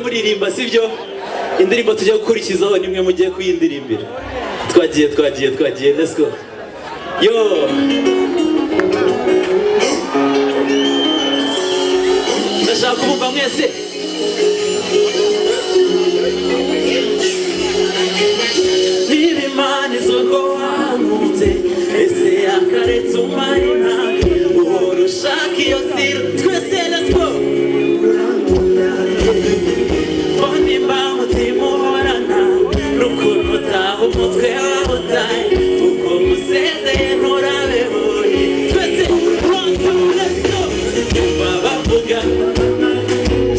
muririmba sibyo? Indirimbo tujya gukurikizaho nimwe mugiye kuyindirimbira. Twagiye, let's go. Yo! Ndashaka kumva mwese. Niba Imana izoko wankunze, ese yakaretse umarina, uhora ushaka iyo siro, twese let's go. Nimba mutima uhorana n'ukuntu utaha umutwe wawe utaye, uko musezeye nturabehoye, twese one two let's go. Numva bavuga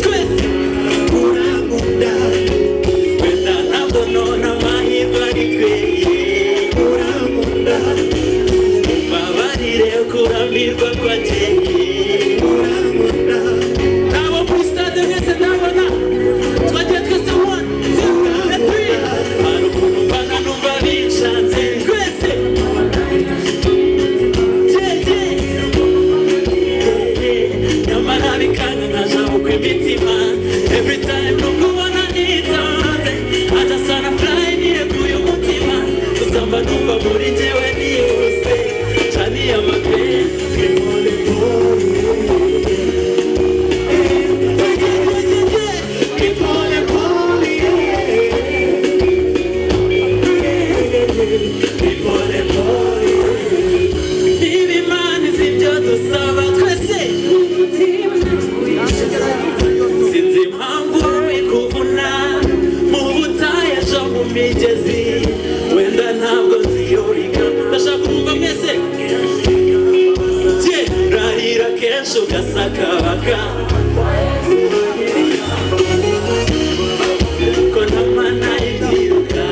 twese urankunda, wenda ntabwo none amahirwe ari tweye, urankunda, mbabarire kurambirwa kwanjye, urankunda. Nabo kuri stade mwese ndabona twagiye twese one two three, hari ukuntu mbana numva binshanze twese nyamara bikanga nkajabuka imitima every time nukubona nitonze aja sana fly nirekuye umutima usamba numva muri njyewe nihuse caniye amapenzi wenda ntabwo nziyorika. Ndashaka kumva mwese rahira kenshi ugasakabaka ko ntamana ibyiruka,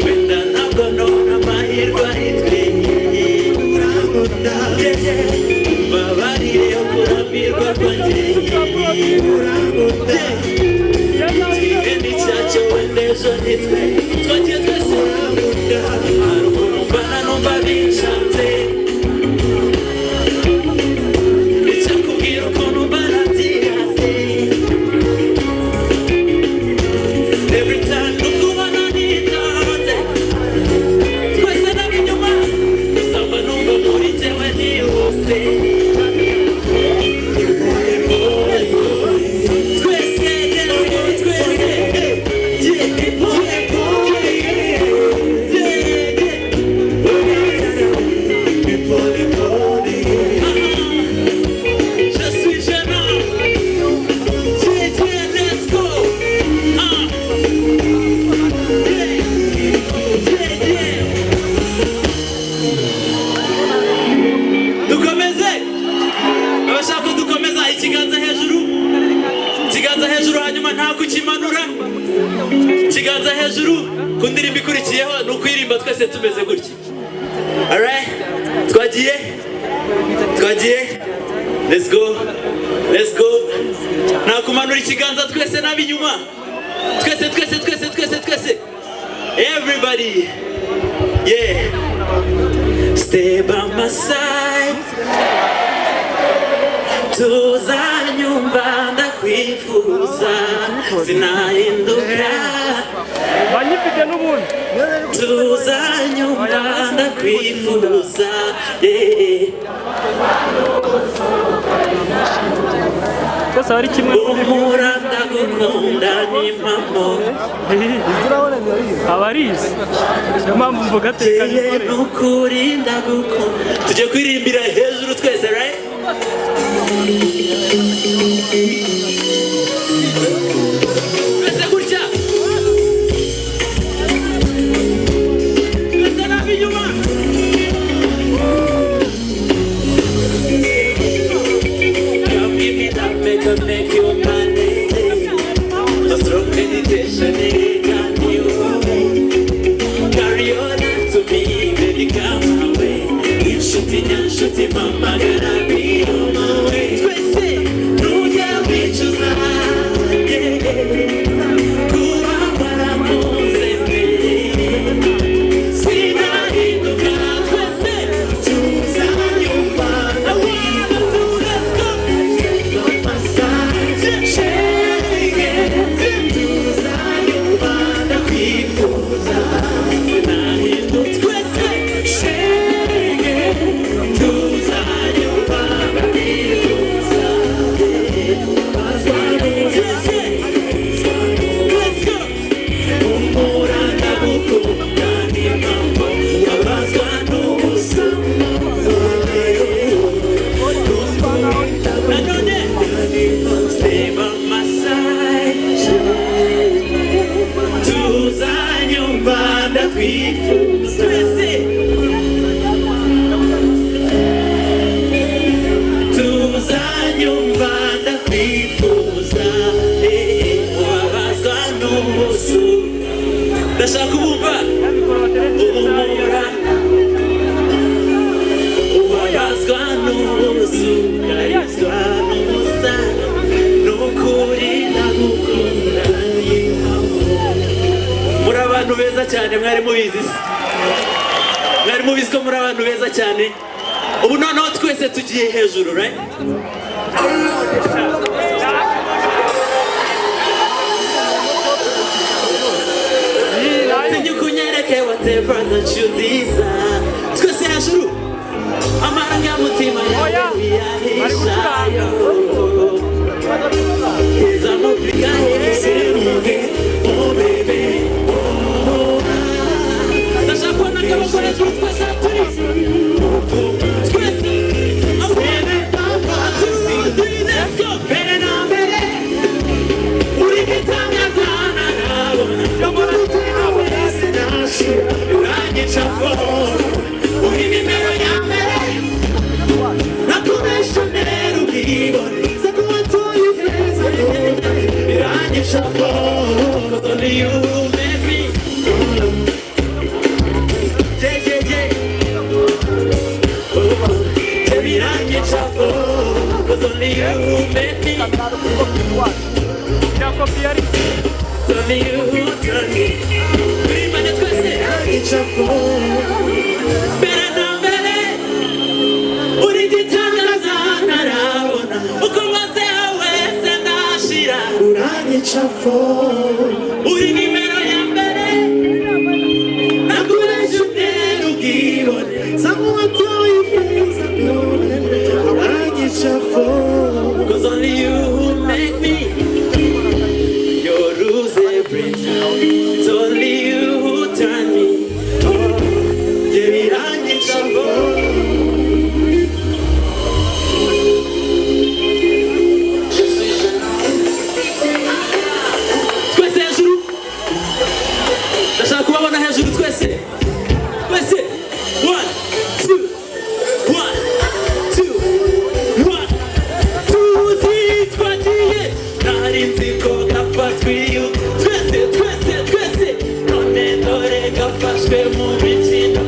wenda ntabwo none amahirwe ari tweye, mbabarire yo kurambirwa kwanjye, nicyacho wendejo nitwe twagiye twese urankunda, hari ukuntu mbana numva binshanze, icyakubwira ukuntu mbana byihase every time nukubona nitonze twese n'abinyuma usamba numva muri njyewe nihuse. Ikiganza hejuru hanyuma nta kukimanura, ikiganza hejuru ku ndirimbo ikurikiyeho ni ukwirimba twese tumeze gutya. Alright, twagiye let's go nta kumanura ikiganza twese n'abinyuma, twese everybody, yeah, stay by my side, tuzanyumva ndakwifuza sinahinduka, banyifite n'ubundi tuzanyumva ndakwifuza, yeah, twese ari kimwe umura ndagukunda n'impamo abarizi, niyo mpamvu mvuga tekanye n'ukuri ndagukunda. Tujye kwirimbira hejuru twese, right? Twese gutya twese n'abinyuma, come give me that make you money, a strong meditation got you carry your life to me, baby come away, inshuti mama gonna be on my way, twese nujya wicuza twese tuzanyumva ndakwifuza ubabazwa n'ubusu ndashaka kubumva ubumura ubabazwa n'ubusu ubabazwa n'ubusa n'ukuri ndagukunda muri abantu beza cyane mwari mubizi ko muri abantu beza cyane ubu noneho twese tugiye hejuru right kunyereke whatever that you desire twese hejuru amarangamutima yawe yahishayo izamupika heseruge oh baby ndashaka kubona akaboko hejuru twese turi twese let's go mbere na mbere uri gitangaza nabona uranyica uri nimero ya mbere nakoresha nero ubwibone sakuwatoye feza uranyica cause only you make me uranyica cause only you make me it's only you who turn me mbere na mbere uri gitangaza ntarabona uko mazeho wese ndashira uranyica uri nimero ya mbere nakoresha untera ubwibone samuwatoye ifeza uranyica cause only you who make me you lose everything it's only you who turn me twese hejuru ndashaka kubabona hejuru twese 1 2 1 2 1 2 twagiye nari nzi ko gafatwiye twese none dore gafashwe mu mikino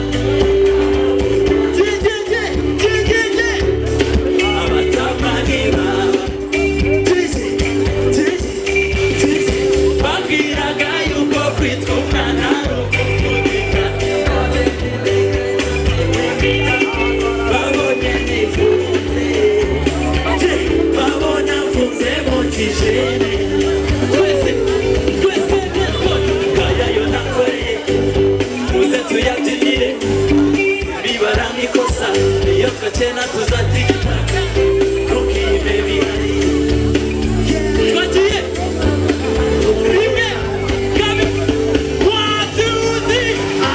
tena tuzatika ntukime bihari twagiye rimwe kabiri 1 2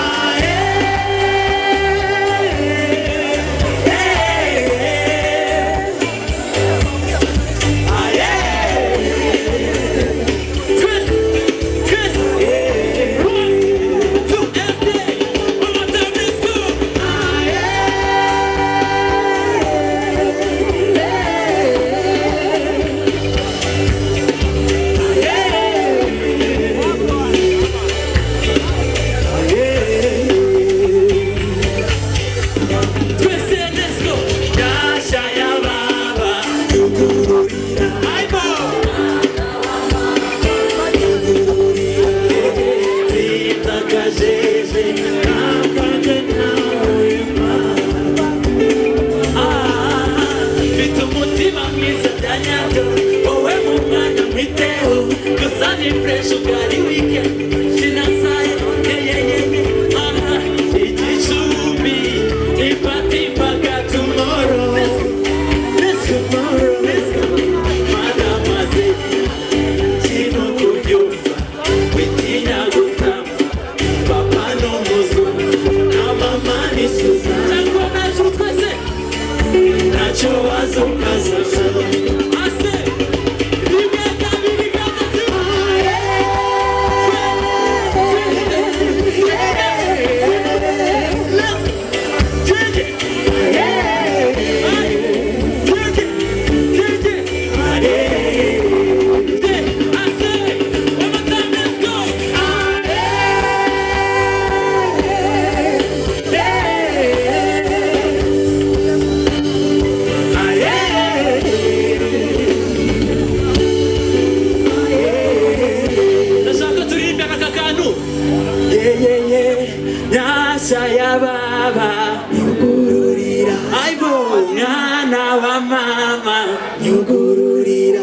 baba nyugururira aibo mwana wa mama nyugururira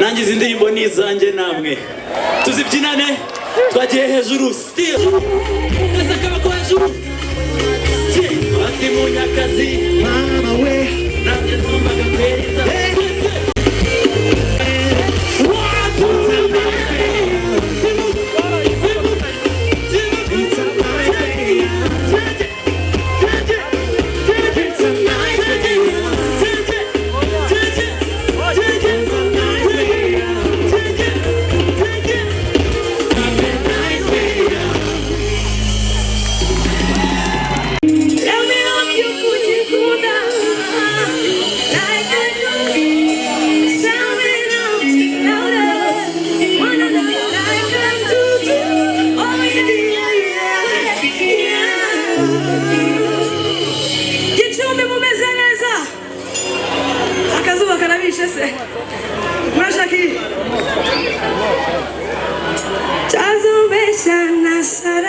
nanjye izi ndirimbo ni izanjye namwe tuzibyinane twagiye hejuru still kaza kabako hejuru ati munyakazi mama we nanjye numvaga kweza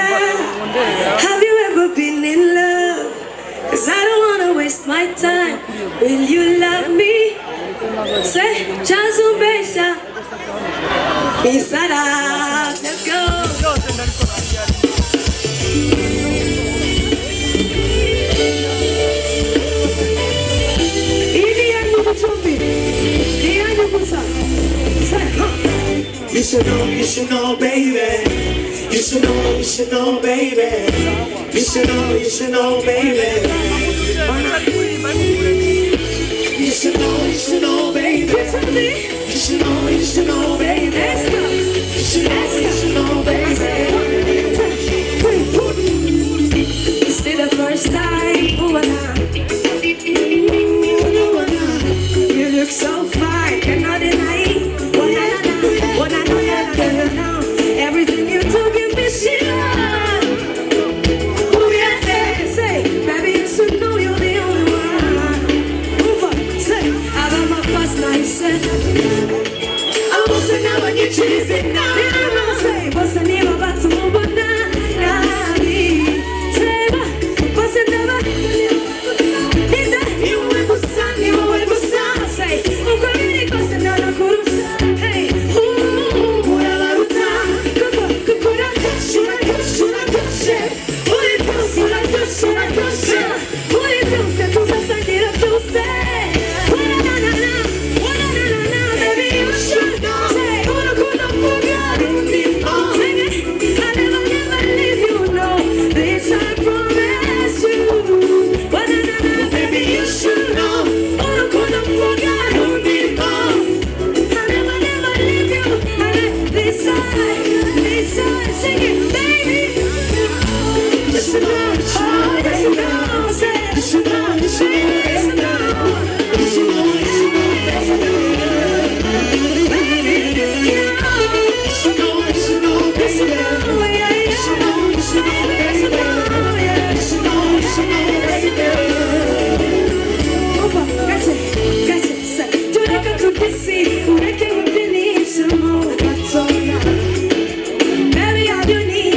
Have you ever been in love? 'Cause I don't wanna waste my time. Will you love me? Say, Chazubesha. Isara. Let's go. You should know, baby. You should know, baby. You should know, baby. You should know, baby. You should know, baby. You should know, baby. It's the first time. You look so fine, cannot deny it. What I know, everything you do give me shit. Oh yeah, say, baby, you should know you're the only one. Move on, say, I got my first night set. I'm gonna now when you choose it now. I'm gonna say, what's the name about to move on now? Say, what's the name about is that you will go sun, say, I'm going to go sun, I'm going to hey, baby, all you need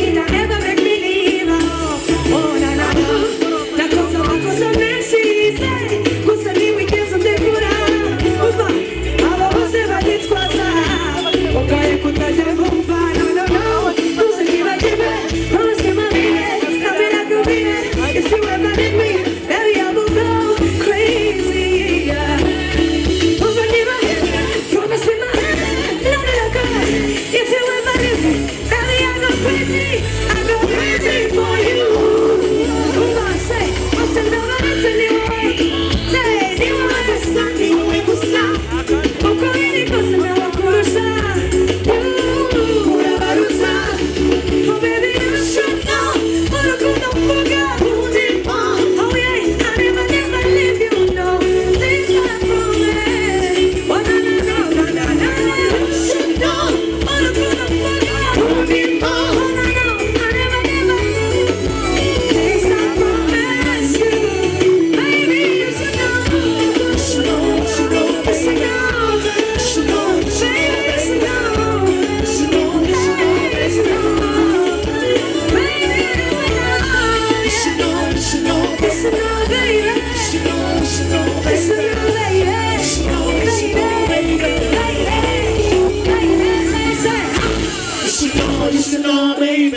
you should know, baby.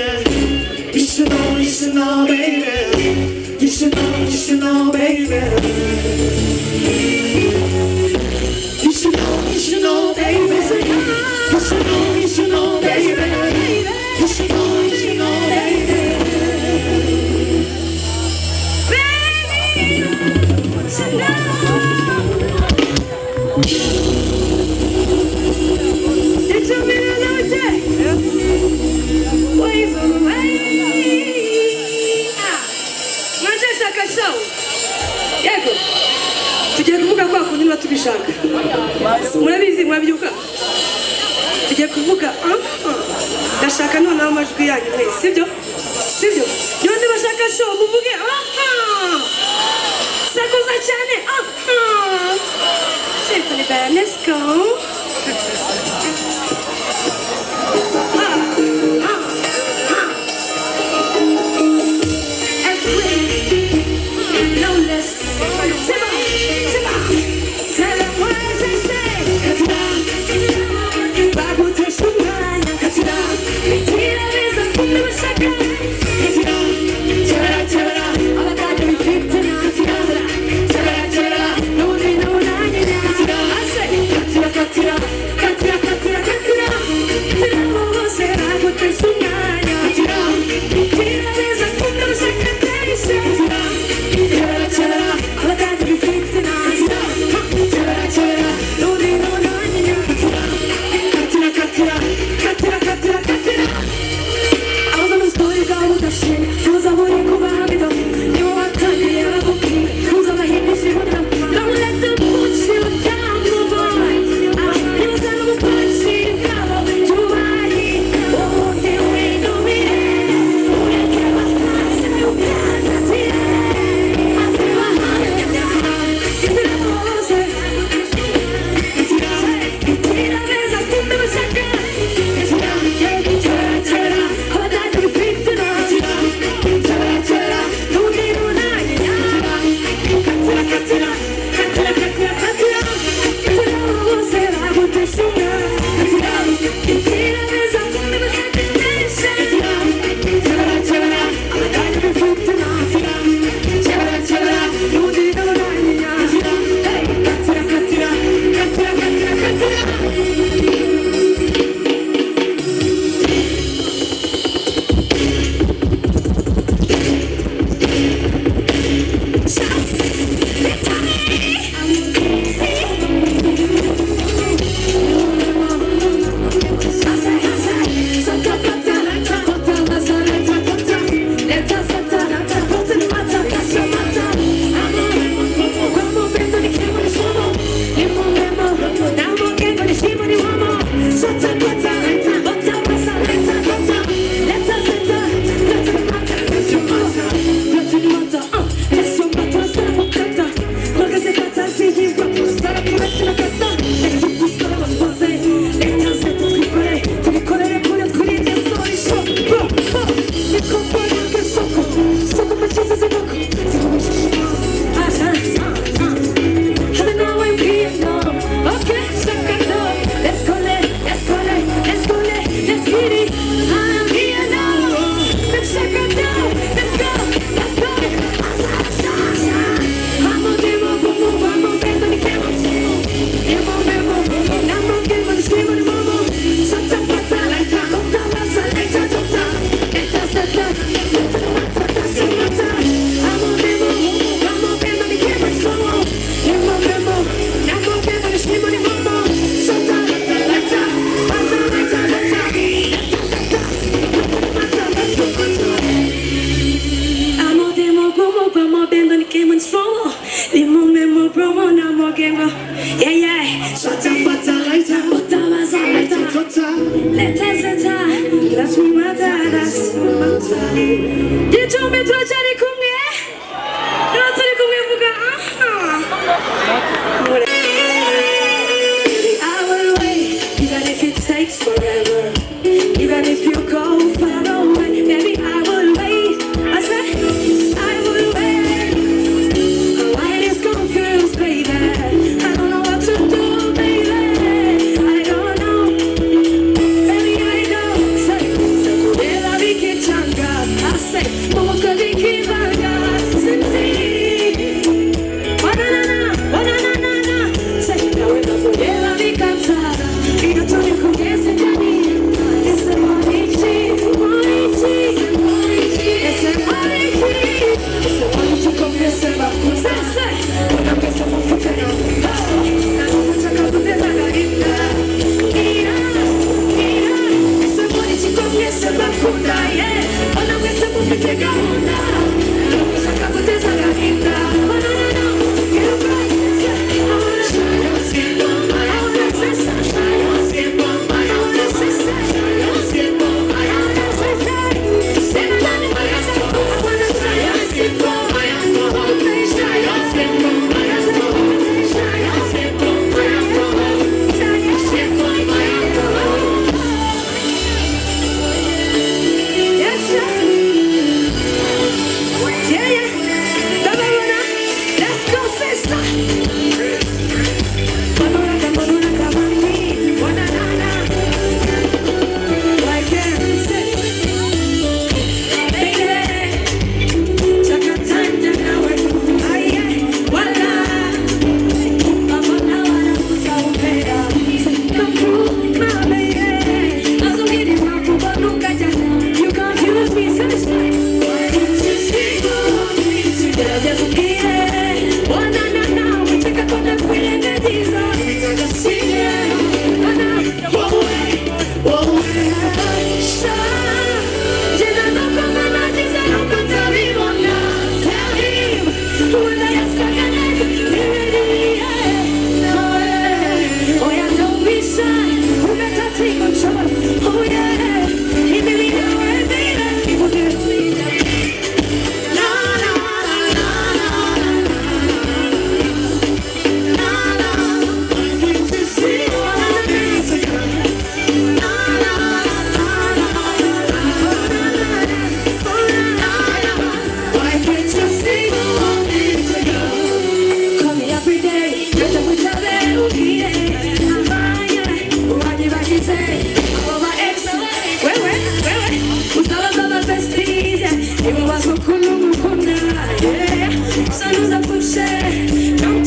You should know, baby. You should know, baby. You should know, baby. You should know, baby. You should know, baby. tugiye kuvuga kwa kundi niba tubishaka murabizi mwabyuka tugiye kuvuga ndashaka noneho amajwi yanyu mwese sibyo yonde bashaka show muvuge sakuza cyane c'est les belles let's go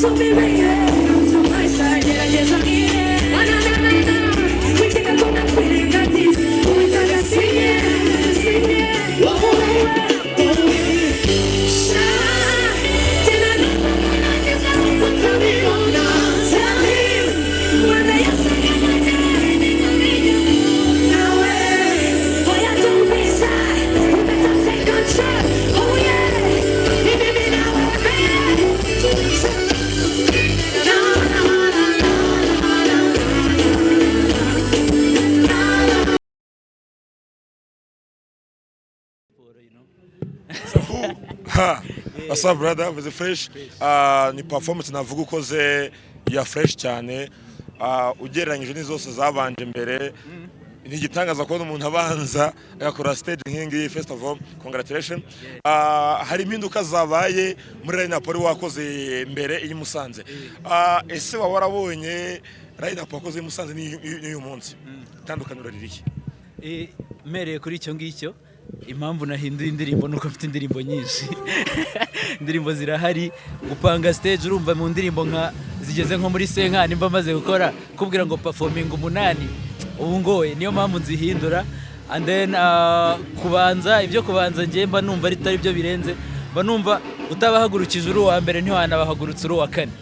to me, baby. Come to my side, yeah, yes, I'm here. Na. We take a good and we got this. We got to sing it, sing it. Whoa, whoa, whoa. Shine. Till I know what I deserve. So tell me, oh, now. Tell him when they are singing my name. Now, boy, I don't be shy. You better take control. Oh, yeah. Baby, now, What's up, brother? With the fresh, ni performance navuga ukoze ya fresh cyane. Ugereranyije n'izose zabanje mbere. Ni igitangaza kubona umuntu abanza agakora stage nk'ingi. First of all, congratulations. Hari impinduka zabaye muri line up wakoze mbere iyi Musanze. Ese waba warabonye line up wakoze Musanze n'uyu munsi? Tandukaniro ririhe? Mereye kuri icyo ngicyo impamvu nahinduye indirimbo nuko mfite indirimbo nyinshi. Indirimbo zirahari, gupanga stage urumva mu ndirimbo nka zigeze nko muri senkani mba maze gukora kubwira ngo performing 8 ubu ngoye niyo mpamvu nzihindura. And then kubanza ibyo kubanza ngiye mba numva ari tari byo birenze, mba numva utabahagurukije uri wa mbere ntiwanabahagurutse uri wa kane.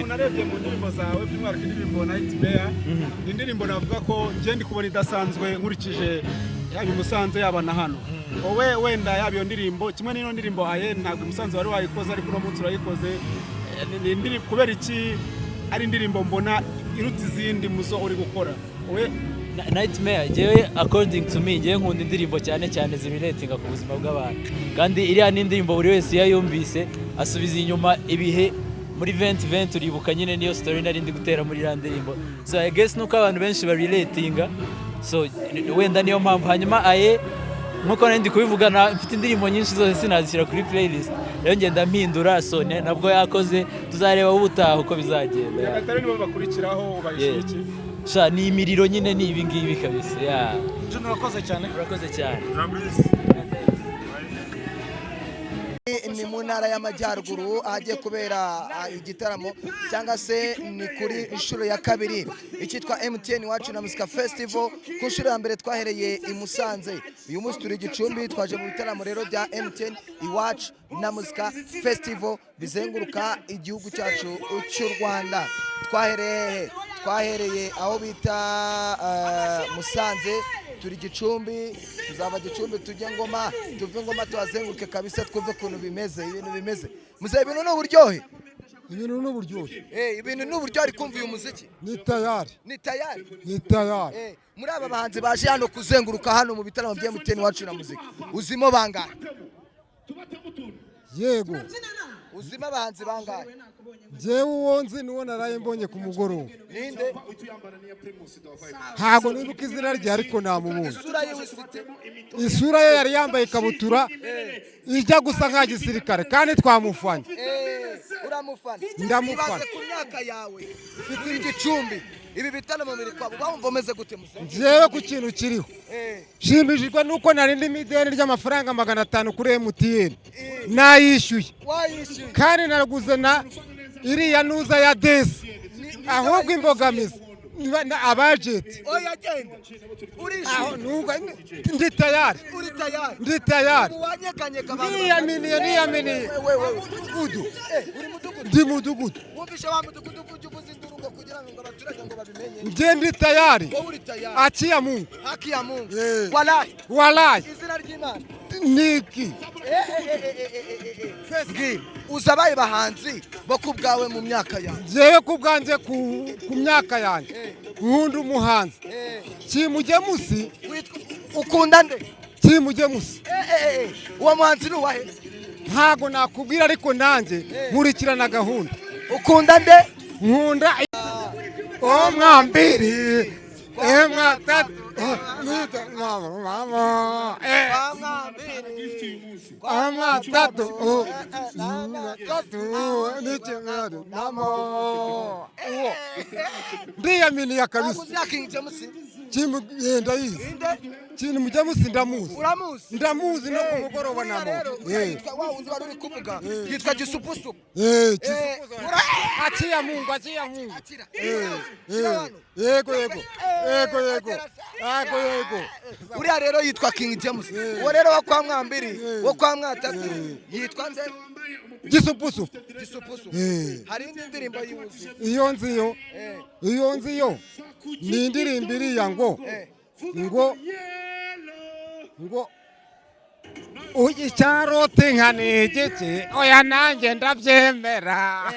Unarebye mu ndirimbo zawe by'umwihariko indirimbo Nightmare, indirimbo navuga ko ngiye ndi kubona idasanzwe nkurikije yaba Musanze yaba na hano. Wowe wenda yaba iyo ndirimbo kimwe n'ino ndirimbo aye ntabwo Musanze wari wayikoze ariko no munsi urayikoze. Indirimbo kubera iki ari indirimbo mbona iruta izindi muzo uri gukora? Wowe Nightmare jewe according to me ngiye nkunda indirimbo cyane cyane zirelatinga ku buzima bw'abantu, kandi iriya ni indirimbo buri wese yayumvise asubiza inyuma ibihe muri 2020 uribuka nyine niyo story nari ndi gutera muri iriya ndirimbo. So I guess nuko abantu benshi barelatinga, so wenda niyo mpamvu. Hanyuma aye nkuko nari ndi kubivugana mfite indirimbo nyinshi zose sinazishyira kuri playlist, rero ngenda mpindura. So nabwo yakoze, tuzareba ubutaha uko bizagenda. atari nibo bakurikiraho ubayishiki. Sha ni imiriro nyine ni ibi ngibi kabisa. Urakoze cyane. Urakoze cyane. Ni mu ntara y'Amajyaruguru ahagiye kubera igitaramo cyangwa se ni kuri inshuro ya kabiri icyitwa MTN Iwacu na Muzika Festival. Ku nshuro ya mbere twahereye i Musanze, uyu munsi turi Gicumbi, twaje mu bitaramo rero bya MTN Iwacu na Muzika Festival bizenguruka igihugu cyacu cy'u Rwanda. Twahereye aho bita Musanze, turi Gicumbi, tuzaba Gicumbi tujye Ngoma, tuve Ngoma tuhazenguruke kabisa twumve kuntu bimeze, ibintu bimeze. Muze ibintu n'uburyohe. Ibintu n'uburyohe. Ibintu n'uburyohe kumva uyu muziki. Ni tayari. Ni tayari. Ni tayari. Muri aba bahanzi baje hano kuzenguruka hano mu bitaramo bya MTN Iwacu na Muzika. Uzimo bangahe? Yego. Uzimo abahanzi bangahe? Jewe uwonzi niwo naraye mbonye ku mugoroba. Ninde? Ntago nibuka izina rye ariko namubonye. Isura ye yari yambaye ikabutura ijya gusa nka gisirikare kandi twamufanye. Uramufana? Ndamufana. Ibaze ku myaka yawe ufite Gicumbi, ibi bitaramo biri kwabo bawumva umeze gute Musanze? Jewe ku kintu kiriho shimishijwe nuko narindi mideni ry'amafaranga 500 kuri MTN nayishyuye. Wayishyuye? Kandi naraguze na iriya nuza ya desi ahubwo imbogamizi abajeti. Oya genda. Urishyuye? Ndi tayari. Uri tayari? Ndi tayari. Wanyekanyeka abantu. Niyamini. Mudugudu. Uri mudugudu? Ndi mudugudu. Wumvishe wa mudugudu uvuze induru kugira ngo abaturage ngo babimenye. Nje ndi tayari. Wowe uri tayari? Haki ya Mungu. Haki ya Mungu. Wallahi. Izina ry'Imana. Niki. Uzabaye bahanzi bo kubgawe mu myaka yawe. Jewe kubganje ku myaka yanjye. Nkunda umuhanzi. Kimujye musi. Ukunda nde? Kimujye musi. Uwo muhanzi ni uwahe? Ntago nakubwira ariko nanjye nkurikirana gahunda. Ukunda nde? Nkunda mwambiri. Mwatatu. Mama. Ndiyamini ya kabisa. ndayizi inde kintu mujya musi ndamuzi uramuzi ndamuzi no ku mugoroba Buriya rero yitwa wa wundi wari uri kuvuga yitwa gisupusupu aciya mungu akira yego uriya rero yitwa King James uwo rero wo kwa Mwambiri wo kwa Mwatatu yitwa nde gisupusupu hari indi ndirimbo y'ubuzi iyo nziyo ni indirimbo iriya ngo icyarote nkanegeke oya nanjye ndabyemera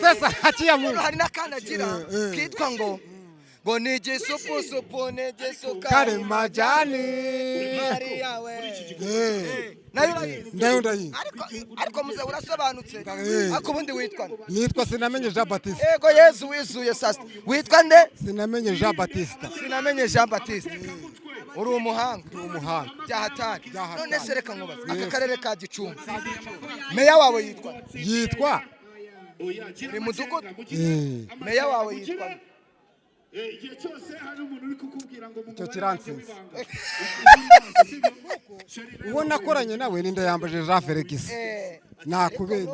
sasa haciya mungu hari n'akanagira kitwa ngo ni gisupusupu ni kare majani ari yawe nayo ndayizi ariko muze urasobanutse ako ubundi witwa nitwa Sinamenye Jean Baptiste yego Yesu wizuye sasa witwa nde Sinamenye Jean Baptiste Sinamenye Jean Baptiste uri umuhanga byahatari none se reka nkubaze aka karere ka Gicumbi meya wawe yitwa uri mudugudu meya wawe yitwa icyo kiransinze uwo nakoranye nawe ni Ndayambaje Jean Felix nakubere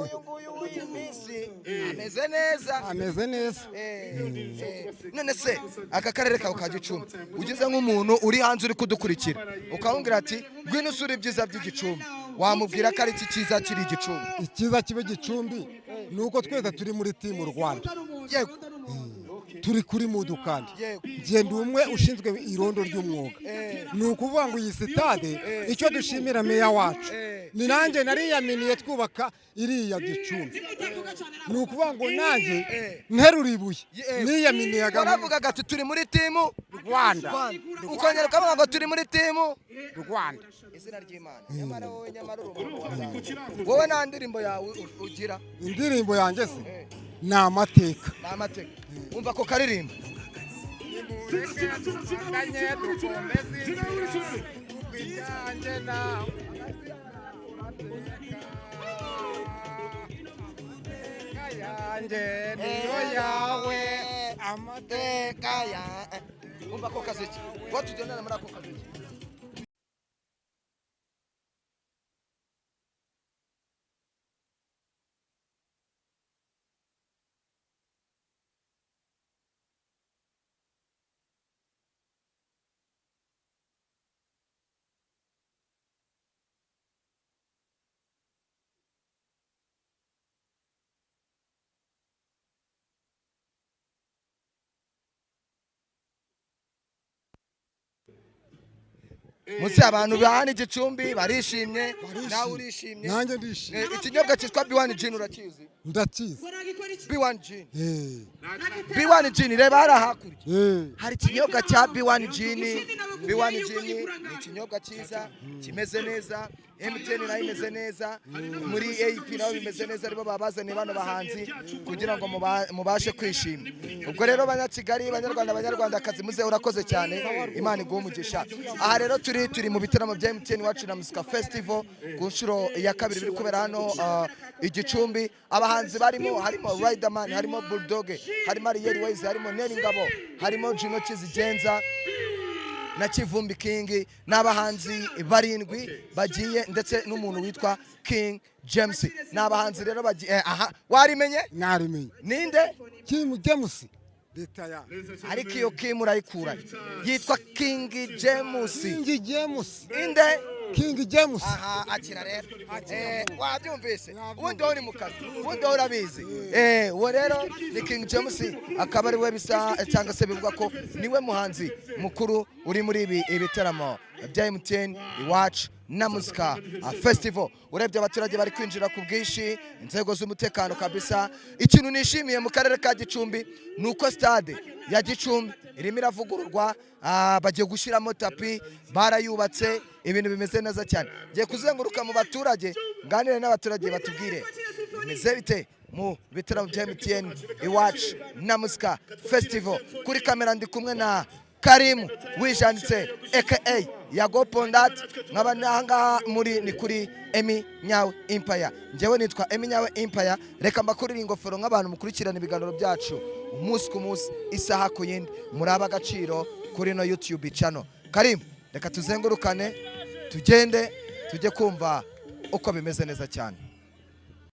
ameze neza none se aka karere kawe ka Gicumbi ugize nk'umuntu uri hanze uri kudukurikira ukamubwira ati ngwino usure ibyiza by'Igicumbi wamubwira ko ari iki cyiza kiri Gicumbi icyiza kibe Gicumbi nuko twese turi muri timu Rwanda yego turi kuri mudu kandi genda umwe ushinzwe irondo ry'umwuga ni ukuvuga ngo iyi sitade icyo dushimira meya wacu ni nanjye nariyaminiye twubaka iriya Gicumbi ni ukuvuga ngo nanjye nterura ibuye niyaminiye waravugaga ati turi muri timu Rwanda ukongera ukavuga ngo turi muri timu Rwanda izina ry'Imana nyamara wowe nta ndirimbo yawe ugira indirimbo yanjye se ni amateka umva ko karirimbo amateka ya umva ko kaziki ngo tugendana muri ako kaziki munsi abantu bahana Igicumbi barishimye nawe urishimye nanjye ndishimye ikinyobwa cyitwa B1 Gin urakizi ndakizi B1 Gin B1 Gin reba hari hakurya hari ikinyobwa cya B1 Gin ni ikinyobwa cyiza kimeze neza MTN nayo imeze neza muri AP nayo bimeze neza aribo babazaniye bano bahanzi kugira ngo mubashe kwishima ubwo rero Banyakigali Banyarwandakazi muze urakoze cyane Imana iguhe umugisha aha rero turi mu bitaramo bya MTN wacu na Music Festival ku nshuro ya kabiri biri kubera hano Igicumbi abahanzi harimo Riderman harimo Bulldog harimo Ariel Wise harimo Neri Ngabo harimo Juno Kizigenza na Kivumbi King n'abahanzi barindwi bagiye ndetse n'umuntu witwa King James n'abahanzi rero bagiye warimenye narimenye ninde King James ariko iyo Kim urayikura yitwa King James inde King James akira rero wabyumvise ubundi wowe uri mu kazi ubundi wowe urabizi uwo rero ni King James akaba ari we bisa cyangwa se bivuga ko niwe muhanzi mukuru uri muri ibi ibitaramo bya MTN iwacu na Music Festival urebye abaturage bari kwinjira ku bwishi inzego z'umutekano kabisa ikintu nishimiye mu karere ka Gicumbi nuko stade ya Gicumbi irimo iravugururwa bagiye gushyiramo tapi barayubatse ibintu bimeze neza cyane ngiye kuzenguruka mu baturage nganire n'abaturage batubwire bimeze bite mu bitaramo bya MTN iwacu na Music Festival kuri kamera ndi kumwe na Karimu wijanditse aka Yago Pondat nkaba nahangaha muri ni kuri Emi Nyawe Empire njyewe nitwa Emi Nyawe Empire reka mbakurira ingofero nk'abantu mukurikirana ibiganiro byacu umunsi ku munsi isaha ku yindi muri abagaciro kuri no YouTube channel. Karim, reka tuzengurukane tugende tujye kumva uko bimeze neza cyane.